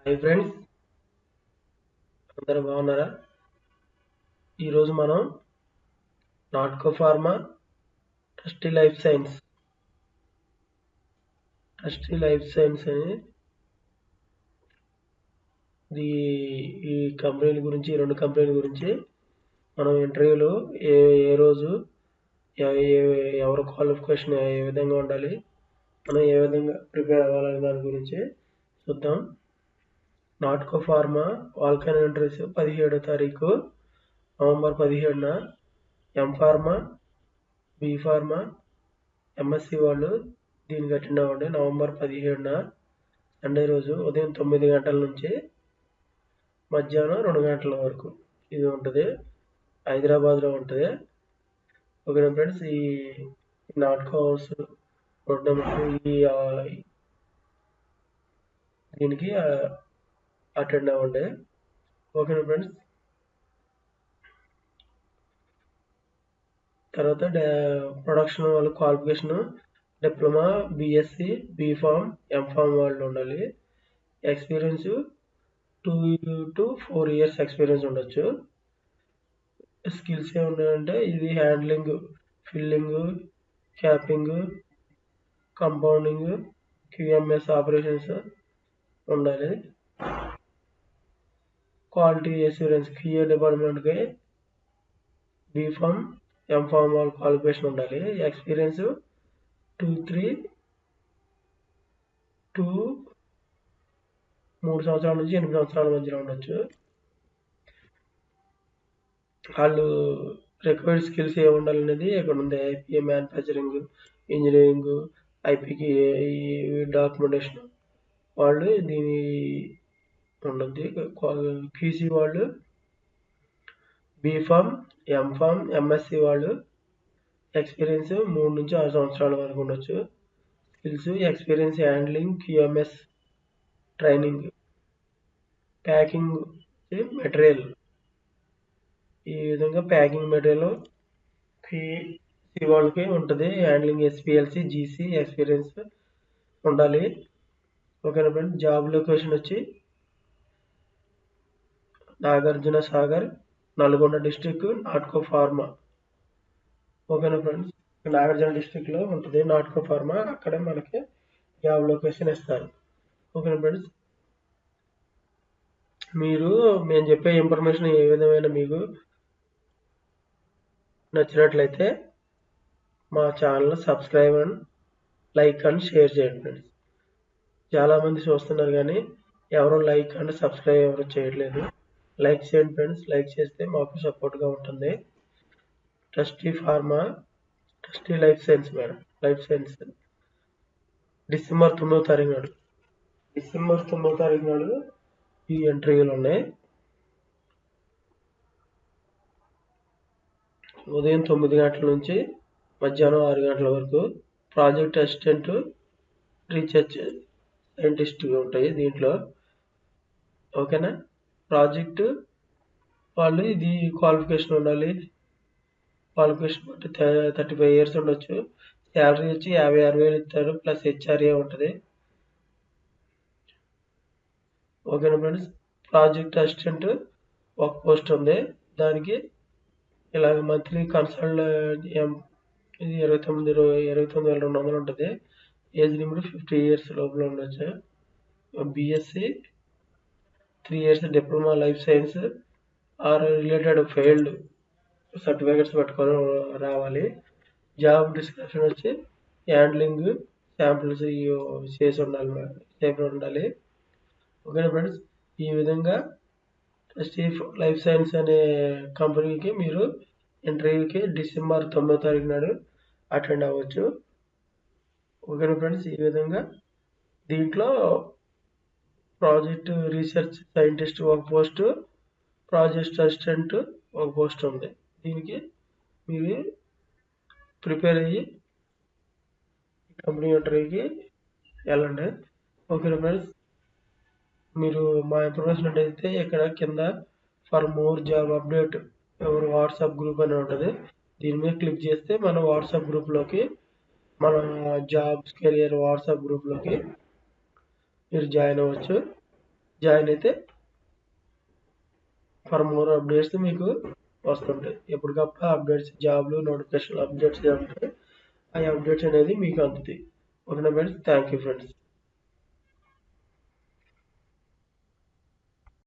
Hi friends, అందరూ బాగున్నారా? ఈరోజు మనం Natco pharma trustee life science అని ఈ కంపెనీల గురించి, ఈ రెండు కంపెనీల గురించి మనం ఇంటర్వ్యూలో ఏ ఏ రోజు ఎవరి క్వాలిఫికేషన్ ఏ విధంగా ఉండాలి, మనం ఏ విధంగా ప్రిపేర్ అవ్వాలనే దాని గురించి చూద్దాం. నాట్కో ఫార్మా వాల్కైనో ఇంటర్వ్యూస్ 17వ తారీఖు నవంబర్ 17న M pharma, B pharma, MSc వాళ్ళు దీనికి అటెండ్ అవ్వండి. నవంబర్ 17న సండే రోజు ఉదయం 9 గంటల నుంచి మధ్యాహ్నం 2 గంటల వరకు ఇది ఉంటుంది. హైదరాబాద్లో ఉంటుంది. ఓకేనా ఫ్రెండ్స్, ఈ నాట్కో హౌస్ రోడ్ నెంబర్ దీనికి అటెండ్ అవ్వండి. ఓకేనా ఫ్రెండ్స్, తర్వాత ప్రొడక్షన్ వాళ్ళ qualification diploma, BSc, BPharm, MPharm వాళ్ళు ఉండాలి. ఎక్స్పీరియన్స్ 2 to 4 years ఎక్స్పీరియన్స్ ఉండొచ్చు. స్కిల్స్ ఏమున్నాయంటే ఇది handling, filling, capping, compounding, QMS operations ఉండాలి. క్వాలిటీ అష్యూరెన్స్ క్యూఏ డిపార్ట్మెంట్కి బీఫామ్, ఎంఫామ్ వాళ్ళ క్వాలిఫికేషన్ ఉండాలి. ఎక్స్పీరియన్స్ 3 సంవత్సరాల నుంచి 8 సంవత్సరాల మధ్యలో ఉండొచ్చు. వాళ్ళు రిక్వైర్డ్ స్కిల్స్ ఏమి ఉండాలనేది ఇక్కడ ఉంది. ఐపీఏ, మ్యానుఫ్యాక్చరింగ్, ఇంజనీరింగ్, ఐపీకి డాక్యుమెంటేషన్ వాళ్ళు దీని ఉండద్ది. క్యూసీ వాళ్ళు బీఫామ్, ఎంఫామ్, ఎంఎస్సి వాళ్ళు ఎక్స్పీరియన్స్ 3 నుంచి 6 సంవత్సరాల వరకు ఉండొచ్చు. Skills experience handling, QMS training, packing material, ఈ విధంగా ప్యాకింగ్ మెటీరియల్ క్యూసీ వాళ్ళకి ఉంటుంది. హ్యాండ్లింగ్ ఎస్పీఎల్సి, జీసీ ఎక్స్పీరియన్స్ ఉండాలి. ఓకేనా ఫ్రెండ్స్, జాబ్ లొకేషన్ వచ్చి నాగార్జున సాగర్, నల్గొండ డిస్టిక్, నాట్కో ఫార్మా. ఓకేనా ఫ్రెండ్స్, నాగార్జున డిస్టిక్లో ఉంటుంది నాట్కో ఫార్మా. అక్కడే మనకి జాబ్ లొకేషన్ ఇస్తారు. ఓకేనా ఫ్రెండ్స్, మేము చెప్పే ఇన్ఫర్మేషన్ ఏ విధమైన మీకు నచ్చినట్లయితే మా channel subscribe and like and share చేయండి ఫ్రెండ్స్. చాలామంది చూస్తున్నారు కానీ ఎవరు లైక్ అండ్ సబ్స్క్రైబ్ ఎవరు చేయట్లేదు. లైక్ చేయండి ఫ్రెండ్స్, లైక్ చేస్తే మాకు సపోర్ట్గా ఉంటుంది. Trustee life science madam, life science December 9వ తారీఖు నాడు ఈ ఇంటర్వ్యూలు ఉన్నాయి. ఉదయం 9 గంటల నుంచి మధ్యాహ్నం 6 గంటల వరకు. ప్రాజెక్ట్ అసిస్టెంట్, రీసెర్చ్ సైంటిస్ట్ ఉంటాయి దీంట్లో. ఓకేనా, ప్రాజెక్ట్ వాళ్ళు ఇది క్వాలిఫికేషన్ ఉండాలి. క్వాలిఫికేషన్ బట్టి 35 years ఉండొచ్చు. శాలరీ వచ్చి 56,000 ఇస్తారు, ప్లస్ హెచ్ఆర్ఏ ఉంటుంది. ఓకేనా ఫ్రెండ్స్, ప్రాజెక్ట్ అసిస్టెంట్ ఒక పోస్ట్ ఉంది. దానికి ఇలాగ మంత్లీ కన్సల్ట్ ఇది 29,200 ఉంటుంది. ఏజ్ లిమిట్ 50 years లోపల ఉండొచ్చు. BSc 3 years, diploma life science or related field certificates పెట్టుకొని రావాలి. జాబ్ డిస్క్రిప్షన్ వచ్చి హ్యాండ్లింగ్ శాంపిల్స్ చేసి ఉండాలి. ఓకేనా ఫ్రెండ్స్, ఈ విధంగా ట్రస్టీ లైఫ్ సైన్స్ అనే కంపెనీకి మీరు ఇంటర్వ్యూకి డిసెంబర్ 9వ తారీఖు నాడు అటెండ్ అవ్వచ్చు. ఓకేనా ఫ్రెండ్స్, ఈ విధంగా దీంట్లో ప్రాజెక్ట్ రీసెర్చ్ సైంటిస్ట్ ఒక పోస్టు, ప్రాజెక్ట్ అసిస్టెంట్ ఒక పోస్ట్ ఉంది. దీనికి మీరు ప్రిపేర్ అయ్యి కంపెనీ ఇంటర్వ్యూకి వెళ్ళండి. ఓకేనా ఫ్రెండ్స్, మీరు మా ఇన్ఫర్మేషన్ అయితే ఇక్కడ కింద ఫర్ మోర్ జాబ్ అప్డేట్ ఎవరు వాట్సాప్ గ్రూప్ అని ఉంటుంది. దీని మీద క్లిక్ చేస్తే మన వాట్సాప్ గ్రూప్లోకి, మన జాబ్స్ కెరియర్ వాట్సాప్ గ్రూప్లోకి మీరు జాయిన్ అవ్వచ్చు. జాయిన్ అయితే ఫర్ మోర్ అప్డేట్స్ మీకు వస్తుంటాయి. ఎప్పటికప్పుడు అప్డేట్స్, జాబ్లు నోటిఫికేషన్ అప్డేట్స్ ఉంటాయి. ఆ అప్డేట్స్ అనేది మీకు అందుతాయి. ఓకేనా ఫ్రెండ్స్, థ్యాంక్ యూ ఫ్రెండ్స్.